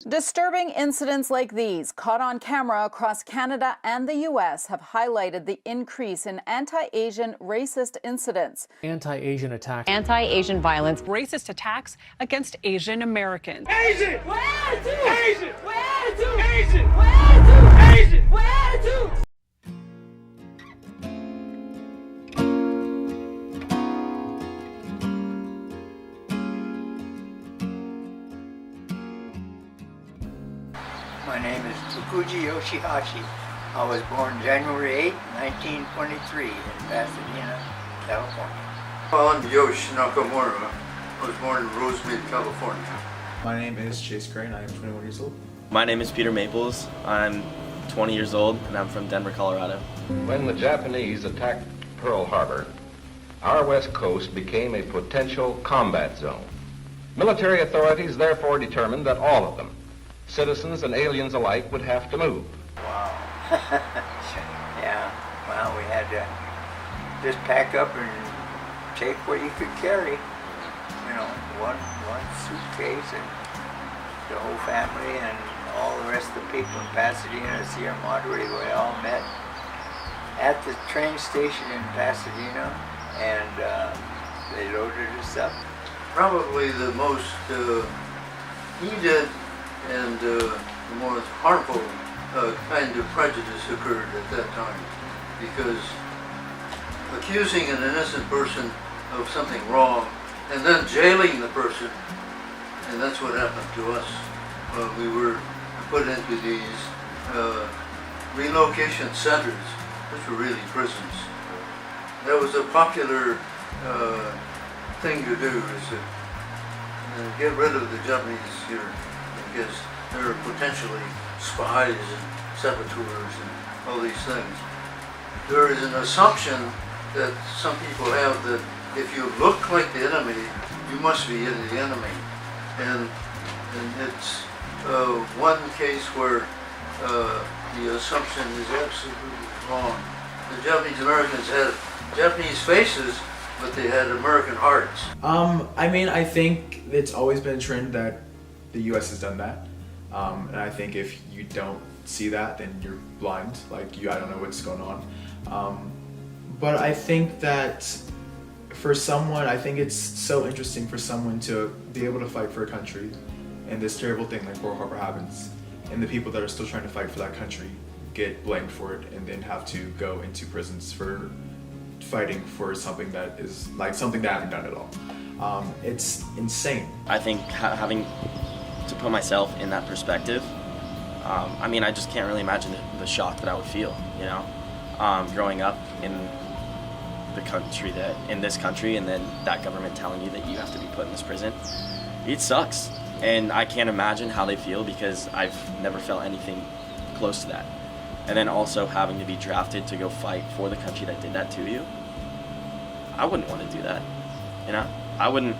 Disturbing incidents like these, caught on camera across Canada and the U.S., have highlighted the increase in anti-Asian racist incidents. Anti-Asian attacks. Anti-Asian violence. Racist attacks against Asian Americans. Asian! Where to? Asian! Where to? Asian! Where to? Asian! Where to? My name is Fukuji Yoshihashi. I was born January 8, 1923 in Pasadena, California. I'm Yoshi Nakamura. I was born in Rosemead, California. My name is Chase Crane. I am 21 years old. My name is Peter Maples. I'm 20 years old and I'm from Denver, Colorado. When the Japanese attacked Pearl Harbor, our west coast became a potential combat zone. Military authorities therefore determined that all of them, citizens and aliens alike, would have to move. Wow. Yeah, well, we had to just pack up and take what you could carry. You know, one suitcase and the whole family and all the rest of the people in Pasadena, Sierra Madre, we all met at the train station in Pasadena, and they loaded us up. Probably the most heated and the most harmful kind of prejudice occurred at that time, because accusing an innocent person of something wrong and then jailing the person, and that's what happened to us. We were put into these relocation centers, which were really prisons. That was a popular thing to do, is to get rid of the Japanese here, because they're potentially spies and saboteurs and all these things. There is an assumption that some people have that if you look like the enemy, you must be the enemy. And it's one case where the assumption is absolutely wrong. The Japanese Americans had Japanese faces, but they had American hearts. I mean, I think it's always been a trend that the U.S. has done that. And I think if you don't see that, then you're blind. Like, I don't know what's going on. But I think that for someone, I think it's so interesting for someone to be able to fight for a country, and this terrible thing like Pearl Harbor happens, and the people that are still trying to fight for that country get blamed for it and then have to go into prisons for fighting for something that is like something they haven't done at all. It's insane. I think having to put myself in that perspective, I mean, I just can't really imagine the shock that I would feel, you know, growing up in this country, and then that government telling you that you have to be put in this prison. It sucks, and I can't imagine how they feel, because I've never felt anything close to that. And then also having to be drafted to go fight for the country that did that to you. I wouldn't want to do that, you know? I wouldn't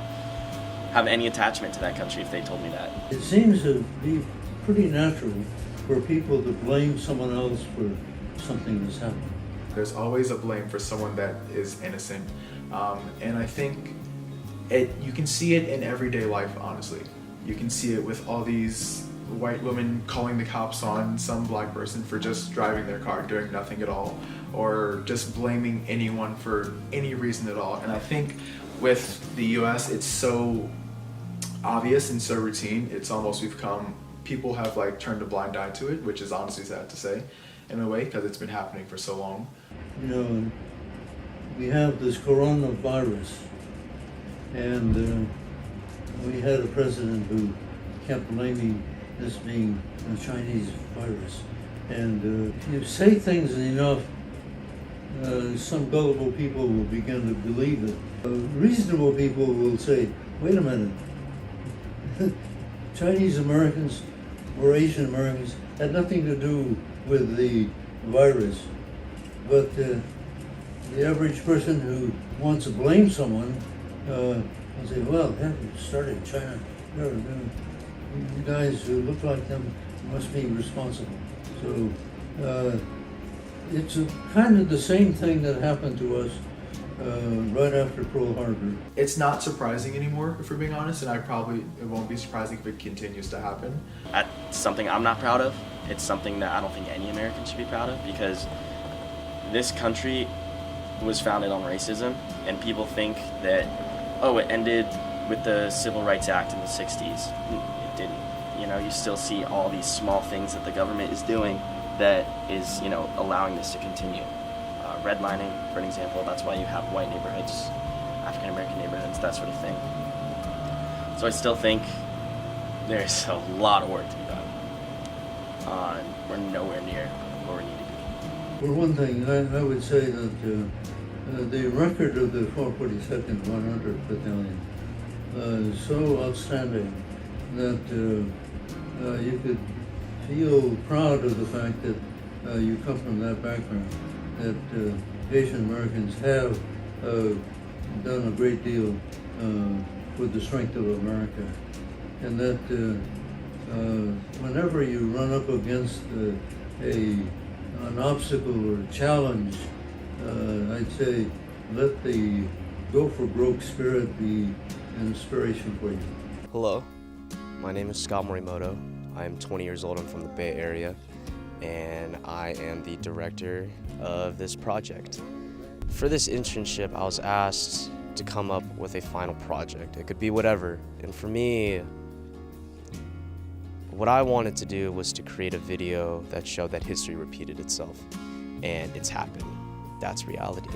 have any attachment to that country if they told me that. It seems to be pretty natural for people to blame someone else for something that's happened. There's always a blame for someone that is innocent. And I think you can see it in everyday life, honestly. You can see it with all these white women calling the cops on some black person for just driving their car, doing nothing at all, or just blaming anyone for any reason at all. And I think with the US, it's so obvious and so routine, it's almost people have like turned a blind eye to it, which is honestly sad to say in a way, because it's been happening for so long. You know, we have this coronavirus, and we had a president who kept blaming this being a Chinese virus. And if you say things enough, some gullible people will begin to believe it. Reasonable people will say, wait a minute, Chinese Americans or Asian Americans had nothing to do with the virus. But the average person who wants to blame someone will say, well, it started in China. You guys who look like them must be responsible. So it's kind of the same thing that happened to us right after Pearl Harbor. It's not surprising anymore, if we're being honest, and it won't be surprising if it continues to happen. That's something I'm not proud of. It's something that I don't think any American should be proud of, because this country was founded on racism, and people think that, oh, it ended with the Civil Rights Act in the 60s. It didn't. You know, you still see all these small things that the government is doing that is, you know, allowing this to continue. Redlining, for an example, that's why you have white neighborhoods, African American neighborhoods, that sort of thing. So I still think there's a lot of work to be done. We're nowhere near where we need to be. For one thing, I would say that the record of the 442nd 100th Battalion is so outstanding that you could feel proud of the fact that you come from that background, that Asian Americans have done a great deal for the strength of America, and that whenever you run up against an obstacle or a challenge, I'd say let the go for broke spirit be an inspiration for you. Hello, my name is Morimoto. I'm 20 years old. I'm from the Bay Area, and I am the director of this project. For this internship, I was asked to come up with a final project. It could be whatever, and for me, what I wanted to do was to create a video that showed that history repeated itself, and it's happened. That's reality.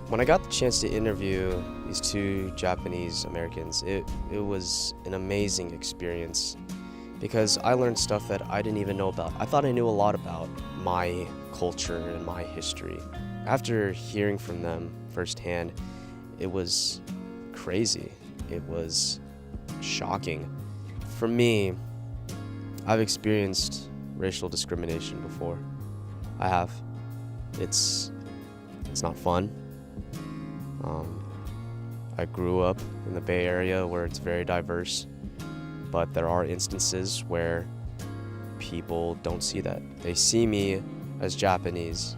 When I got the chance to interview these two Japanese Americans, it was an amazing experience because I learned stuff that I didn't even know about. I thought I knew a lot about my culture and my history. After hearing from them firsthand, it was crazy. It was shocking. For me, I've experienced racial discrimination before. I have. It's not fun. I grew up in the Bay Area where it's very diverse, but there are instances where people don't see that. They see me as Japanese.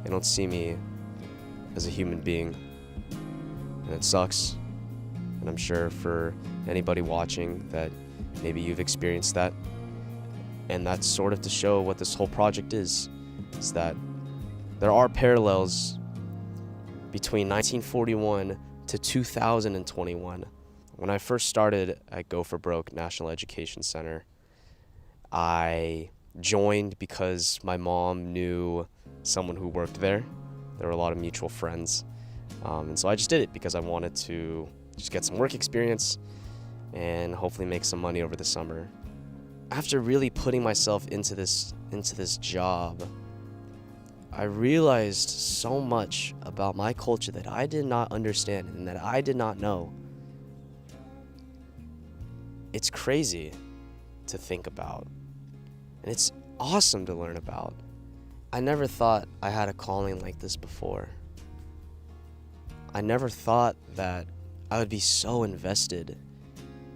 They don't see me as a human being, and it sucks. And I'm sure for anybody watching that maybe you've experienced that. And that's sort of to show what this whole project is that there are parallels between 1941 to 2021. When I first started at Go for Broke National Education Center, I joined because my mom knew someone who worked there. There were a lot of mutual friends. And so I just did it because I wanted to just get some work experience and hopefully make some money over the summer. After really putting myself into this job, I realized so much about my culture that I did not understand and that I did not know. It's crazy to think about, and it's awesome to learn about. I never thought I had a calling like this before. I never thought that I would be so invested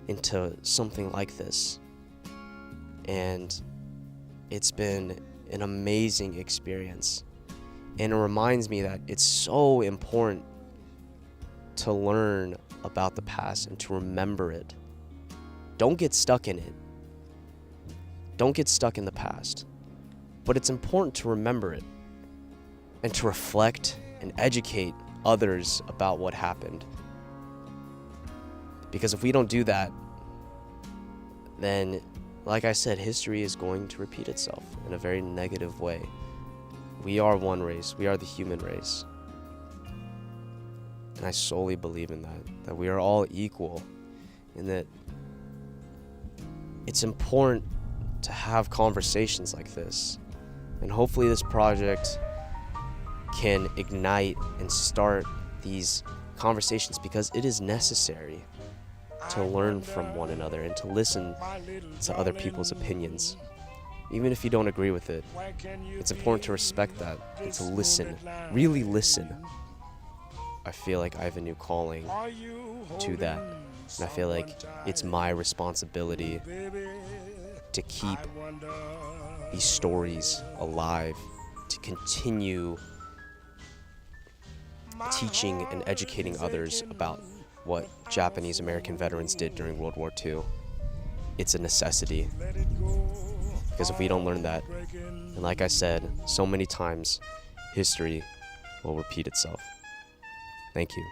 into something like this. And it's been an amazing experience. And it reminds me that it's so important to learn about the past and to remember it. Don't get stuck in it. Don't get stuck in the past. But it's important to remember it and to reflect and educate others about what happened. Because if we don't do that, then, like I said, history is going to repeat itself in a very negative way. We are one race. We are the human race. And I solely believe in that we are all equal, and that it's important to have conversations like this. And hopefully this project can ignite and start these conversations, because it is necessary to learn from one another and to listen to other people's opinions. Even if you don't agree with it, it's important to respect that and to listen, really listen. I feel like I have a new calling to that, and I feel like it's my responsibility to keep these stories alive, to continue teaching and educating others about what Japanese American veterans did during World War II. It's a necessity. Because if we don't learn that, and like I said so many times, history will repeat itself. Thank you.